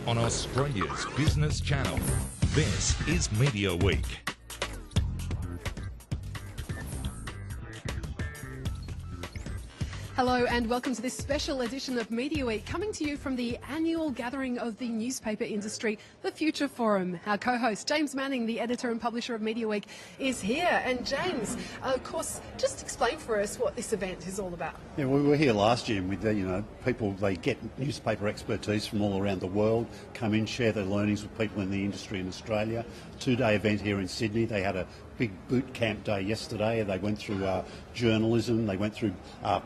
on Australia's business channel. This is Mediaweek. Hello and welcome to this special edition of Media Week, coming to you from the annual gathering of the newspaper industry, the Future Forum. Our co-host, James Manning, the editor and publisher of Media Week, is here. And James, of course, just explain for us what this event is all about. Yeah, we were here last year with, people, they get newspaper expertise from all around the world, come in, share their learnings with people in the industry in Australia. Two-day event here in Sydney. They had a big boot camp day yesterday. They went through journalism, they went through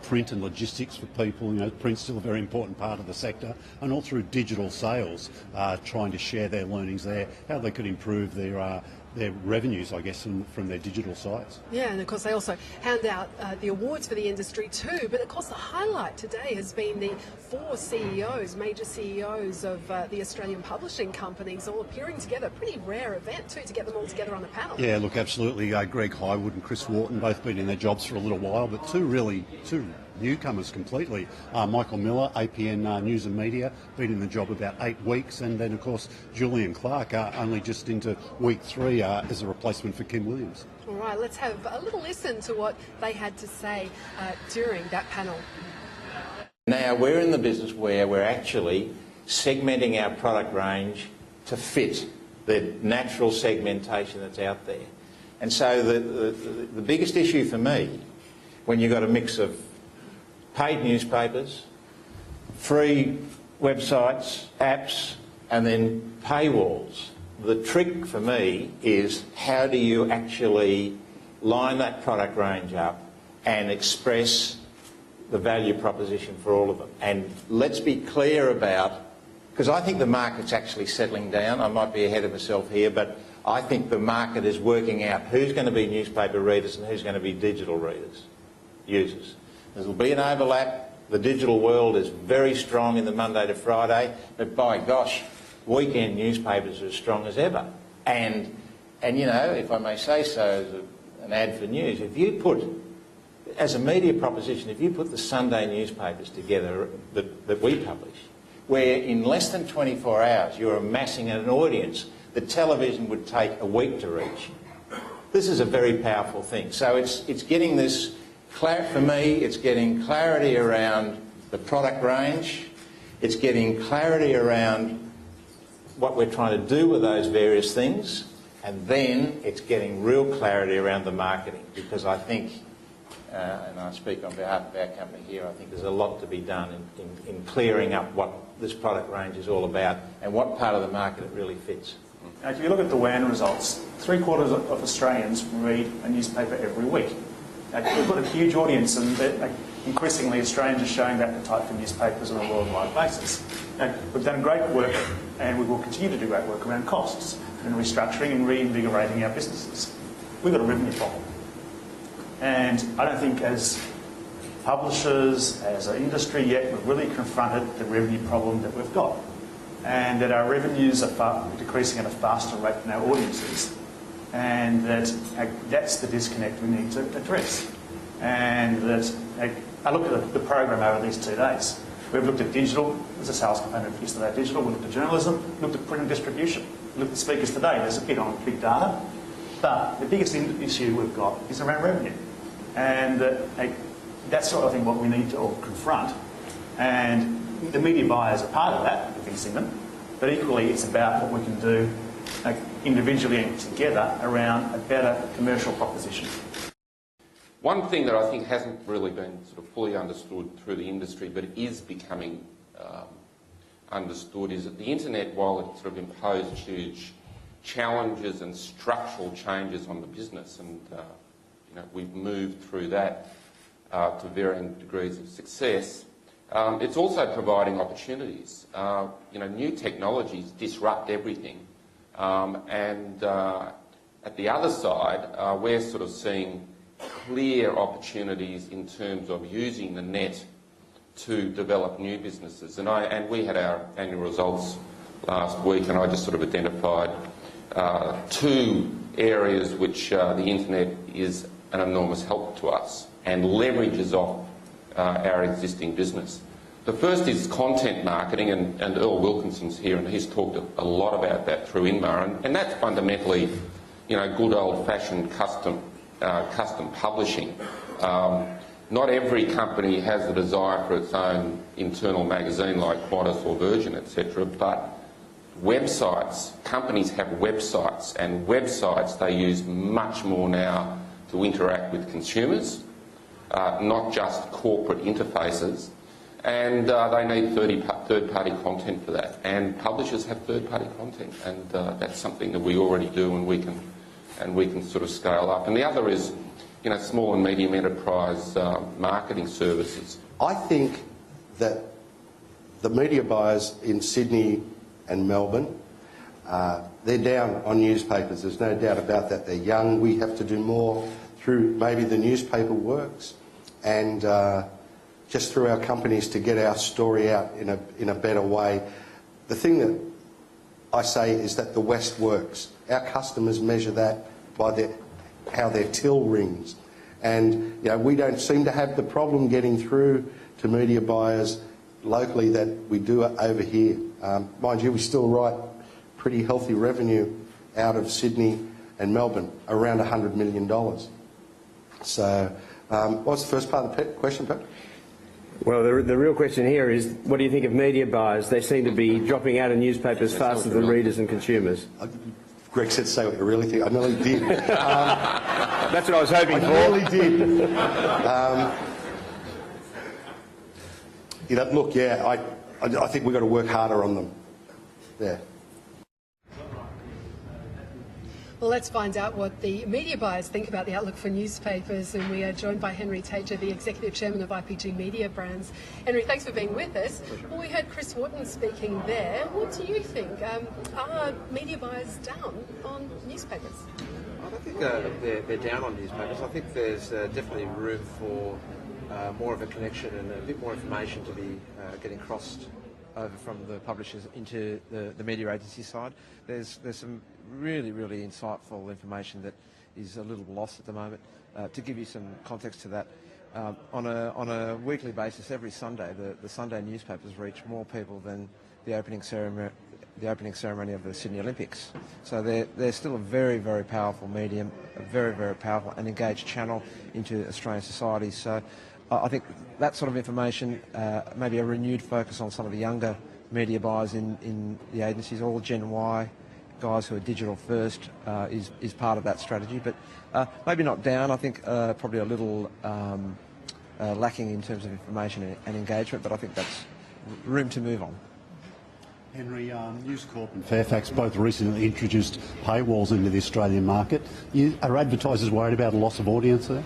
print and logistics for people. Print's still a very important part of the sector, and all through digital sales, trying to share their learnings there, how they could improve their revenues, I guess, from their digital sites. Yeah, and of course they also hand out the awards for the industry too. But of course the highlight today has been the 4 CEOs, major CEOs of the Australian publishing companies, all appearing together. Pretty rare event too, to get them all together on a panel. Yeah, look, absolutely. Greg Highwood and Chris Wharton, both been in their jobs for a little while, but two newcomers completely. Michael Miller, APN News and Media, been in the job about 8 weeks, and then of course Julian Clark, only just into week 3 as a replacement for Kim Williams. All right, let's have a little listen to what they had to say during that panel. Now we're in the business where we're actually segmenting our product range to fit the natural segmentation that's out there. And so the biggest issue for me, when you've got a mix of paid newspapers, free websites, apps, and then paywalls, the trick for me is how do you actually line that product range up and express the value proposition for all of them. And let's be clear about, because I think the market's actually settling down. I might be ahead of myself here, but I think the market is working out who's going to be newspaper readers and who's going to be digital readers, users. There'll be an overlap. The digital world is very strong in the Monday to Friday, but by gosh, weekend newspapers are as strong as ever. And if I may say so, as an ad for news, if you put, as a media proposition, if you put the Sunday newspapers together that we publish, where in less than 24 hours you're amassing an audience that television would take a week to reach, this is a very powerful thing. So it's getting this, for me, it's getting clarity around the product range, it's getting clarity around what we're trying to do with those various things, and then it's getting real clarity around the marketing, because I think, and I speak on behalf of our company here, I think there's a lot to be done in clearing up what this product range is all about and what part of the market it really fits. Now, if you look at the WAN results, 3/4 of Australians read a newspaper every week. We've got a huge audience, and increasingly Australians are showing that appetite for newspapers on a worldwide basis. We've done great work, and we will continue to do great work around costs and restructuring and reinvigorating our businesses. We've got a revenue problem. And I don't think as publishers, as an industry yet, we've really confronted the revenue problem that we've got. And that our revenues are decreasing at a faster rate than our audiences. And that's the disconnect we need to address. And that I looked at the program over these 2 days. We've looked at digital, there's a sales component yesterday, digital, we looked at journalism, looked at print and distribution. We looked at speakers today, there's a bit on big data. But the biggest issue we've got is around revenue. And that's sort of, I think, what we need to all confront. And the media buyers are part of that, convincing them. But equally, it's about what we can do individually and together around a better commercial proposition. One thing that I think hasn't really been sort of fully understood through the industry, but is becoming understood, is that the internet, while it sort of imposed huge challenges and structural changes on the business, and we've moved through that to varying degrees of success, it's also providing opportunities. New technologies disrupt everything, and at the other side, we're sort of seeing clear opportunities in terms of using the net to develop new businesses. And we had our annual results last week, and I just sort of identified 2 areas which the internet is an enormous help to us and leverages off our existing business. The first is content marketing, and Earl Wilkinson's here, and he's talked a lot about that through INMA, and that's fundamentally, good old-fashioned custom publishing. Not every company has the desire for its own internal magazine like Qantas or Virgin, etc., but websites, companies have websites, and websites they use much more now to interact with consumers, not just corporate interfaces, and they need third-party content for that, and publishers have third-party content, and that's something that we already do, and we can sort of scale up. And the other is, small and medium enterprise marketing services. I think that the media buyers in Sydney and Melbourne, they're down on newspapers. There's no doubt about that. They're young. We have to do more through maybe the newspaper works and just through our companies to get our story out in a better way. The thing that I say is that the West works. Our customers measure that by how their till rings. And we don't seem to have the problem getting through to media buyers locally that we do over here. Mind you, we still write pretty healthy revenue out of Sydney and Melbourne, around $100 million. So what's the first part of the question, Pat? Well, the real question here is, what do you think of media buyers? They seem to be dropping out of newspapers faster than readers and consumers. Greg said, say what you really think. I nearly did. That's what I was hoping for. I nearly did. Look, I think we've got to work harder on them. Yeah. Well, let's find out what the media buyers think about the outlook for newspapers, and we are joined by Henry Tager, the Executive Chairman of IPG Media Brands. Henry, thanks for being with us. Well, we heard Chris Wharton speaking there. What do you think? Are media buyers down on newspapers? I don't think they're down on newspapers. I think there's definitely room for more of a connection and a bit more information to be getting crossed over from the publishers into the media agency side. There's some really insightful information that is a little lost at the moment. To give you some context to that, on a weekly basis, every Sunday, the Sunday newspapers reach more people than the opening ceremony of the Sydney Olympics. So they're still a very powerful medium, a very powerful and engaged channel into Australian society. So I think that sort of information, maybe a renewed focus on some of the younger media buyers in the agencies, all Gen Y guys who are digital first, is part of that strategy. But maybe not down. I think probably a little lacking in terms of information and engagement, but I think that's room to move on. Henry, News Corp and Fairfax both recently introduced paywalls into the Australian market. Are advertisers worried about a loss of audience there?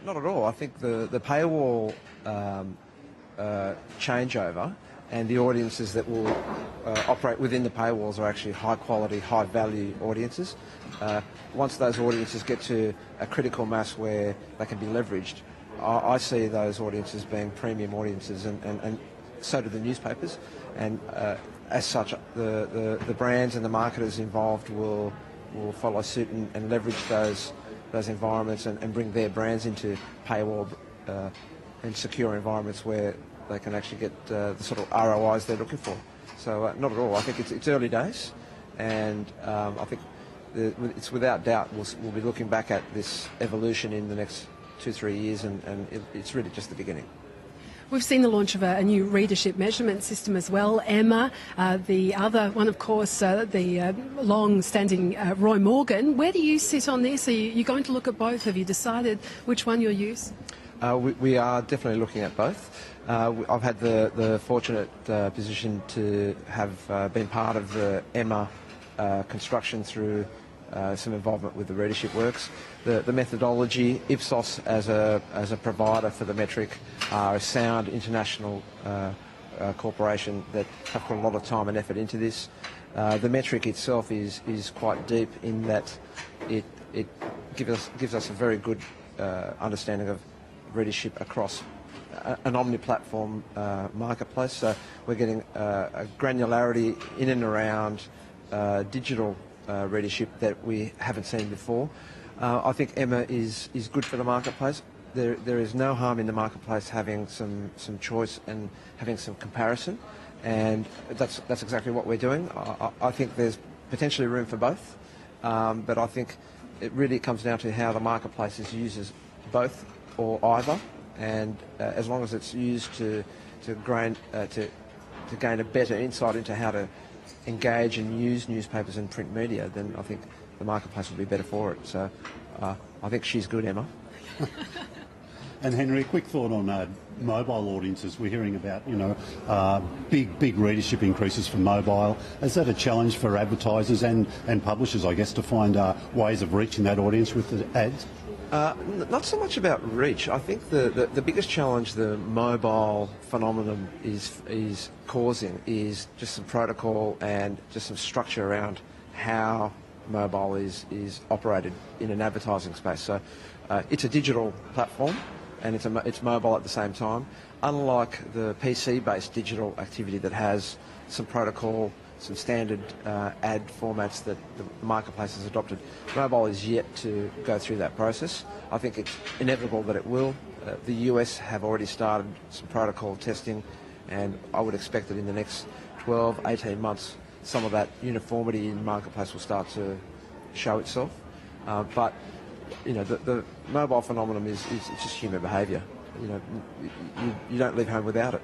Not at all. I think the paywall changeover and the audiences that will operate within the paywalls are actually high quality, high value audiences. Once those audiences get to a critical mass where they can be leveraged, I see those audiences being premium audiences, and so do the newspapers. And as such, the brands and the marketers involved will follow suit and leverage those environments and bring their brands into paywall and secure environments where they can actually get the sort of ROIs they're looking for. So not at all. I think it's early days, and I think it's without doubt we'll be looking back at this evolution in the next 2-3 years, and it's really just the beginning. We've seen the launch of a new readership measurement system as well, Emma. The other one, of course, the long-standing Roy Morgan. Where do you sit on this? Are you going to look at both? Have you decided which one you'll use? We are definitely looking at both. I've had the fortunate position to have been part of the Emma construction through some involvement with the readership works. The methodology, Ipsos as a provider for the metric, are a sound international corporation that have put a lot of time and effort into this. The metric itself is quite deep in that it gives us a very good understanding of readership across an omni-platform marketplace. So we're getting a granularity in and around digital readership that we haven't seen before. I think Emma is good for the marketplace. there is no harm in the marketplace having some choice and having some comparison, and that's exactly what we're doing. I think there's potentially room for both, but I think it really comes down to how the marketplace uses both or either, and as long as it's used to gain a better insight into how to engage and use newspapers and print media, then I think the marketplace will be better for it. So I think she's good, Emma. And Henry, a quick thought on mobile audiences. We're hearing about, big readership increases for mobile. Is that a challenge for advertisers and publishers, I guess, to find ways of reaching that audience with the ads? Not so much about reach. I think the biggest challenge the mobile phenomenon is causing is just some protocol and just some structure around how mobile is operated in an advertising space. So it's a digital platform and it's mobile at the same time. Unlike the PC-based digital activity that has some protocol, some standard ad formats that the marketplace has adopted, mobile is yet to go through that process. I think it's inevitable that it will. The US have already started some protocol testing, and I would expect that in the next 12, 18 months, some of that uniformity in the marketplace will start to show itself. But the mobile phenomenon is just human behaviour. You don't leave home without it.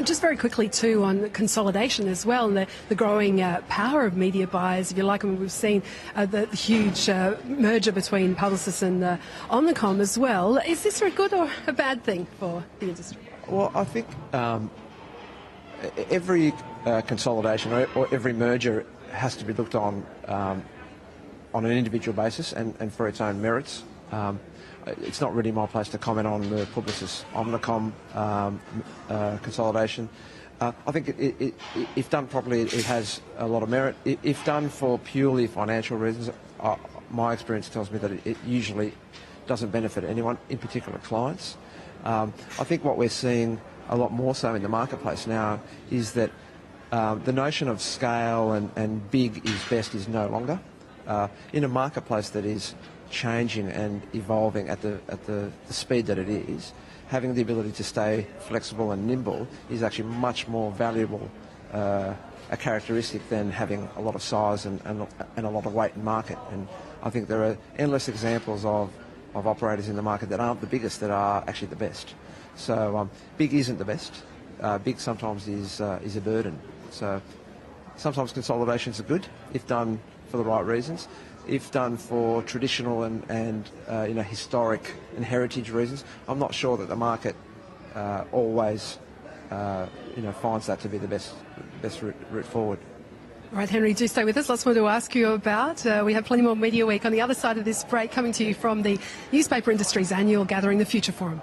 Just very quickly too on consolidation as well, and the growing power of media buyers, if you like. I mean, we've seen the huge merger between Publicis and Omnicom as well. Is this a good or a bad thing for the industry? Well, I think every consolidation or every merger has to be looked on an individual basis and for its own merits. It's not really my place to comment on the Publicis Omnicom consolidation. I think if done properly, it has a lot of merit. If done for purely financial reasons, my experience tells me that it usually doesn't benefit anyone, in particular clients. I think what we're seeing a lot more so in the marketplace now is that the notion of scale and big is best is no longer. In a marketplace that is changing and evolving at the speed that it is, having the ability to stay flexible and nimble is actually much more valuable a characteristic than having a lot of size and a lot of weight in market. And I think there are endless examples of operators in the market that aren't the biggest that are actually the best. So big isn't the best. Big sometimes is a burden. So sometimes consolidations are good if done for the right reasons. If done for traditional and historic and heritage reasons, I'm not sure that the market always finds that to be the best route forward. All right, Henry, do stay with us. Lots more to ask you about. We have plenty more Media Week on the other side of this break, coming to you from the newspaper industry's annual gathering, the Future Forum.